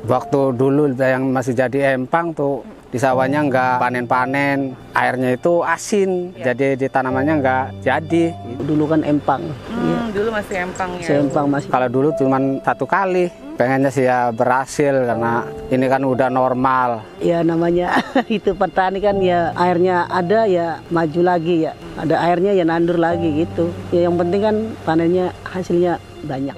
Waktu dulu yang masih jadi empang tuh di sawahnya nggak panen-panen, airnya itu asin, jadi di tanamannya nggak jadi. Dulu kan empang. Dulu masih empang ya. Empang masih. Kalau dulu cuma 1 kali, pengennya sih ya berhasil karena ini kan udah normal. Ya namanya itu petani kan ya airnya ada ya maju lagi ya. Ada airnya ya nandur lagi gitu. Ya yang penting kan panennya hasilnya banyak.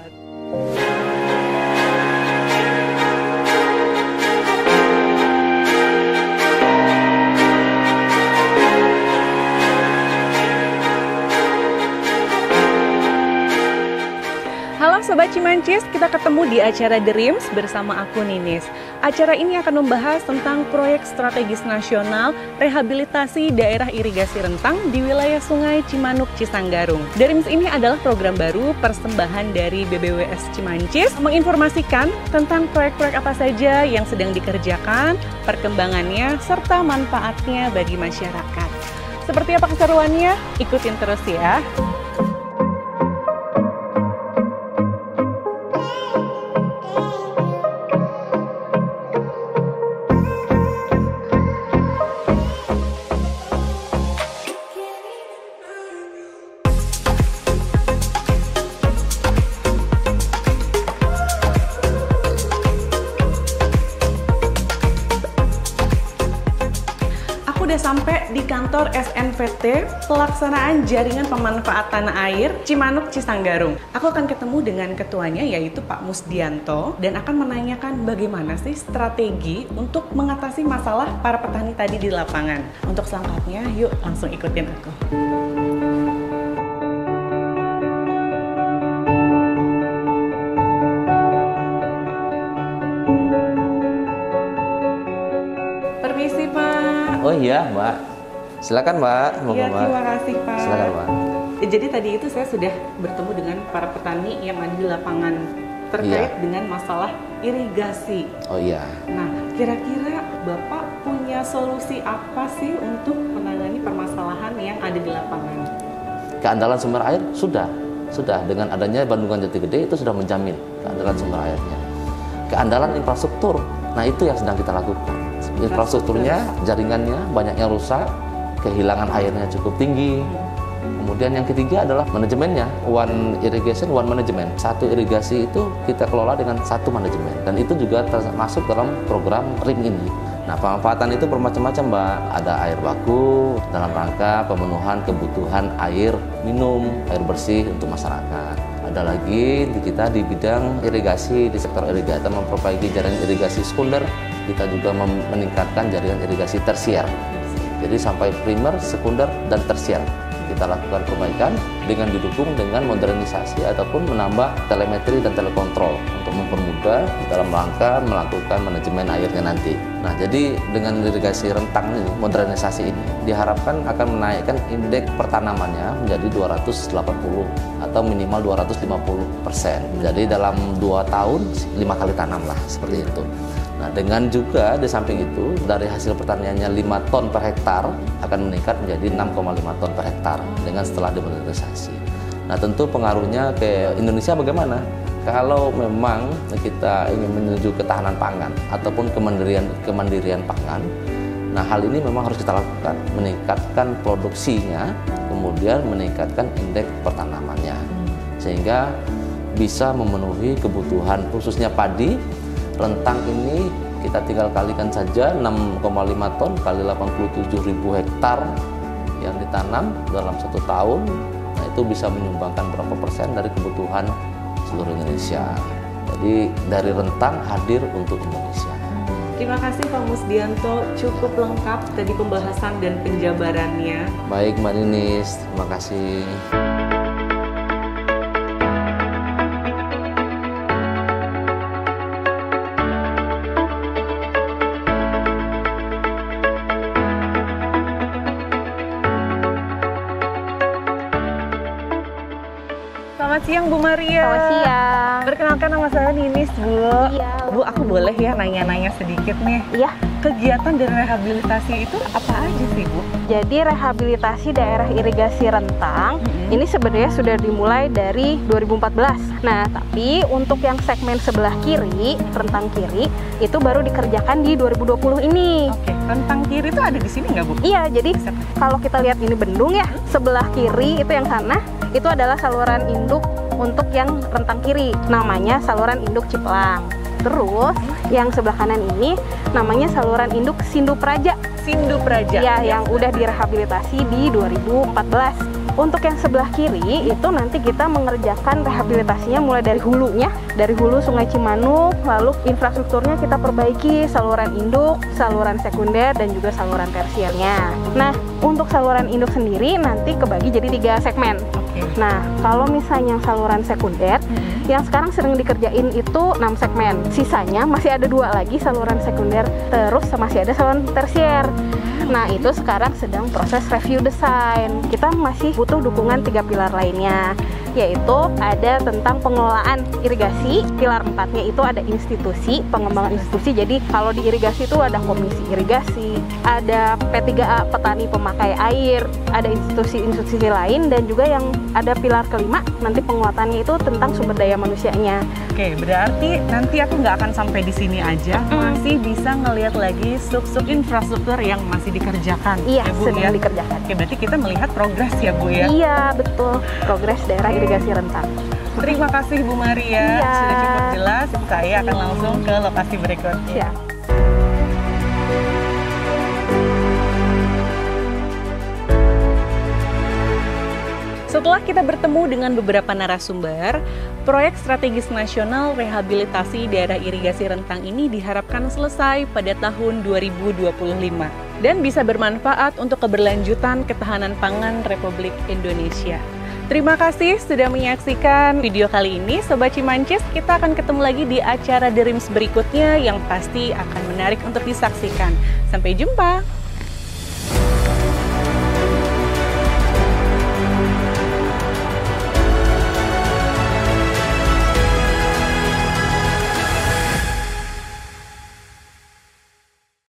Halo Sobat Cimancis, kita ketemu di acara Dreams bersama aku Ninis. Acara ini akan membahas tentang proyek strategis nasional rehabilitasi daerah irigasi rentang di wilayah Sungai Cimanuk Cisanggarung. Dreams ini adalah program baru persembahan dari BBWS Cimancis menginformasikan tentang proyek-proyek apa saja yang sedang dikerjakan, perkembangannya, serta manfaatnya bagi masyarakat. Seperti apa keseruannya? Ikutin terus ya. Udah sampai di kantor SNVT pelaksanaan jaringan pemanfaatan air Cimanuk Cisanggarung. Aku akan ketemu dengan ketuanya yaitu Pak Musdianto dan akan menanyakan bagaimana sih strategi untuk mengatasi masalah para petani tadi di lapangan. Untuk selengkapnya yuk langsung ikutin aku. Permisi Pak. Oh iya Mbak, silakan Mbak. Iya, terima kasih Pak. Silakan Mbak. Jadi tadi itu saya sudah bertemu dengan para petani yang ada di lapangan terkait dengan masalah irigasi. Oh iya. Nah, kira-kira Bapak punya solusi apa sih untuk menangani permasalahan yang ada di lapangan? Keandalan sumber air sudah dengan adanya Bendungan Jati Gede itu sudah menjamin keandalan sumber airnya. Keandalan infrastruktur, nah itu yang sedang kita lakukan. Infrastrukturnya, jaringannya banyak yang rusak, kehilangan airnya cukup tinggi. Kemudian yang ketiga adalah manajemennya, one irrigation, one management. Satu irigasi itu kita kelola dengan satu manajemen, dan itu juga termasuk dalam program RIM ini. Nah, pemanfaatan itu bermacam-macam, Mbak. Ada air baku dalam rangka pemenuhan kebutuhan air minum, air bersih untuk masyarakat. Ada lagi kita di bidang irigasi, di sektor irigasi kita memperbaiki jaringan irigasi sekunder. Kita juga meningkatkan jaringan irigasi tersier. Jadi sampai primer, sekunder, dan tersier. Kita lakukan perbaikan dengan didukung dengan modernisasi ataupun menambah telemetri dan telekontrol untuk mempermudah dalam rangka melakukan manajemen airnya nanti. Nah, jadi dengan irigasi rentang ini, modernisasi ini diharapkan akan menaikkan indeks pertanamannya menjadi 280 atau minimal 250%. Jadi dalam 2 tahun 5 kali tanam lah, seperti itu. Nah, dengan juga di samping itu dari hasil pertaniannya 5 ton per hektar akan meningkat menjadi 6,5 ton per hektar dengan setelah dimodernisasi. Nah, tentu pengaruhnya ke Indonesia bagaimana? Kalau memang kita ingin menuju ketahanan pangan ataupun kemandirian pangan, nah hal ini memang harus kita lakukan, meningkatkan produksinya, kemudian meningkatkan indeks pertanamannya, sehingga bisa memenuhi kebutuhan khususnya padi. Rentang ini kita tinggal kalikan saja 6,5 ton kali 87.000 hektar yang ditanam dalam 1 tahun. Nah, itu bisa menyumbangkan berapa persen dari kebutuhan seluruh Indonesia. Jadi dari rentang hadir untuk Indonesia. Terima kasih Pak Musdianto, cukup lengkap tadi pembahasan dan penjabarannya. Baik Mbak Ninis, terima kasih. Selamat siang Bu Maria. Selamat siang. Perkenalkan Perkenalkan, nama saya Ninis, Bu. Iya. Bu, aku boleh ya nanya-nanya sedikit nih. Iya. Kegiatan dari rehabilitasi itu apa aja sih, Bu? Jadi rehabilitasi daerah irigasi rentang ini sebenarnya sudah dimulai dari 2014. Nah, tapi untuk yang segmen sebelah kiri, rentang kiri, itu baru dikerjakan di 2020 ini. Oke, rentang kiri itu ada di sini nggak, Bu? Iya, jadi kalau kita lihat ini bendung ya, sebelah kiri itu yang sana, itu adalah saluran induk untuk yang rentang kiri. Namanya saluran induk Cipelang. Terus yang sebelah kanan ini namanya saluran induk Sindu Praja. Sindu Praja. Ya, yang udah direhabilitasi di 2014. Untuk yang sebelah kiri itu nanti kita mengerjakan rehabilitasinya mulai dari hulunya, dari hulu Sungai Cimanuk, lalu infrastrukturnya kita perbaiki, saluran induk, saluran sekunder, dan juga saluran tersiernya. Nah, untuk saluran induk sendiri nanti kebagi jadi 3 segmen. Nah, kalau misalnya yang saluran sekunder, yang sekarang sering dikerjain itu 6 segmen. Sisanya masih ada 2 lagi saluran sekunder, terus masih ada saluran tersier. Nah, itu sekarang sedang proses review desain. Kita masih butuh dukungan 3 pilar lainnya, yaitu ada tentang pengelolaan irigasi. Pilar 4-nya itu ada institusi, pengembangan institusi. Jadi kalau di irigasi itu ada komisi irigasi, ada P3A petani pemakai air, ada institusi-institusi lain, dan juga yang ada pilar kelima nanti penguatannya itu tentang sumber daya manusianya. Oke, berarti nanti aku nggak akan sampai di sini aja, masih bisa ngelihat lagi sub-sub infrastruktur yang masih dikerjakan. Iya, ya, Bu, sedang ya? dikerjakan. Oke, berarti kita melihat progres ya, Bu ya? Iya, betul. Progres daerah irigasi rentang. Terima kasih Bu Maria, Iya. sudah cukup jelas. Saya akan langsung ke lokasi berikutnya. Siap. Setelah kita bertemu dengan beberapa narasumber, proyek strategis nasional rehabilitasi daerah irigasi rentang ini diharapkan selesai pada tahun 2025 dan bisa bermanfaat untuk keberlanjutan ketahanan pangan Republik Indonesia. Terima kasih sudah menyaksikan video kali ini, Sobat Cimancis. Kita akan ketemu lagi di acara The Rims berikutnya yang pasti akan menarik untuk disaksikan. Sampai jumpa!